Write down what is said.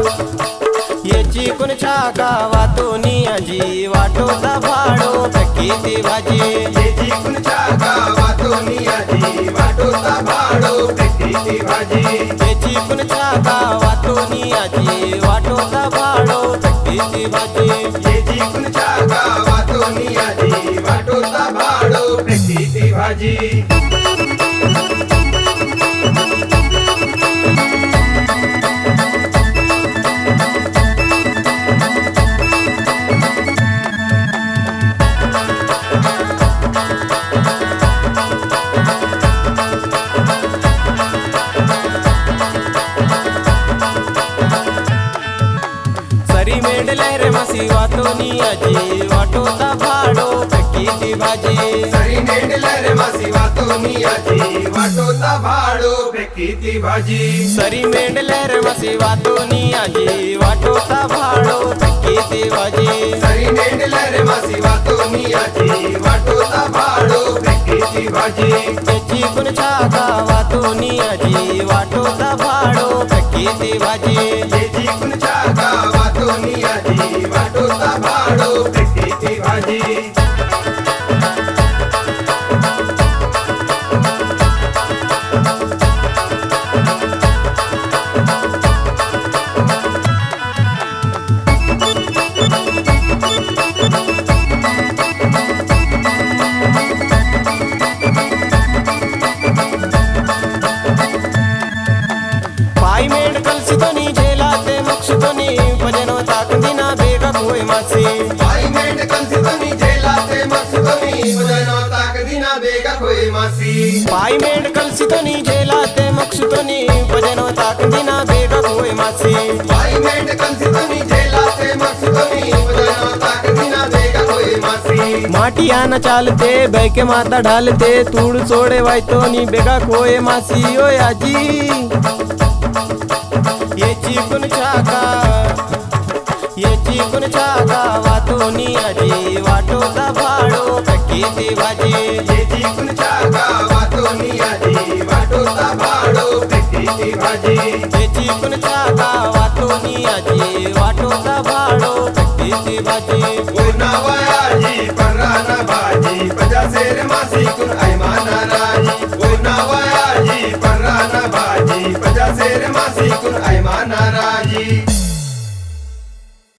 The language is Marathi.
याची कुणच्या गावातून आजी वाटोचा भाडो किती भाजी याची कुणच्या गावातून आजी वाटोचा भाडो किती भाजी याची कुणच्या गावातून आजी वाटोचा भाडो किती भाजी याची कुणच्या गावातून आजी वाटोचा भाडो किती भाजी सरी मेडले रे मसी वातोनी आजी वाटोचा भाडो किती भाजी सरी मेडले रे मसी वातोनी आजी वाटोचा भाडो किती भाजी सरी मेडले रे मसी वातोनी आजी वाटोचा भाडो किती भाजी सरी मेडले रे मसी वातोनी आजी वाटोचा भाडो किती भाजी याची कुणच्या गावातून आजी वाटोचा भाडो किती भाजी याची कुणच्या गावातून आजी वाटोचा भाडो किती भाजी पाय मेड कलसितोनी झेलाते मक्षितोनी भजनो ताकदिना बेगा कोय मासी पाय मेड कलसितोनी झेलाते मक्षितोनी भजनो ताकदिना बेगा कोय मासी पाय मेड कलसितोनी झेलाते मक्षितोनी भजनो ताकदिना बेगा कोय मासी पाय मेड कलसितोनी झेलाते मक्षितोनी भजनो ताकदिना बेगा कोय मासी माटिया न चालते बैके माता ढालते तूड़ सोड़े वायतोनी बेगा कोय मासी ओय आजी याची कुणच्या गावातून आजी वाटोचा भाडो किती भाजी याची कुणच्या गावातून आजी वाटोचा भाडो किती भाजी याची कुणच्या गावातून आजी वाटोचा भाडो किती भाजी ओय नावायाजी पर्राना भाजी पजा शेर मासी कुण ऐमाना राजी ओय नावायाजी पर्राना भाजी पजा शेर मासी कुण ऐमाना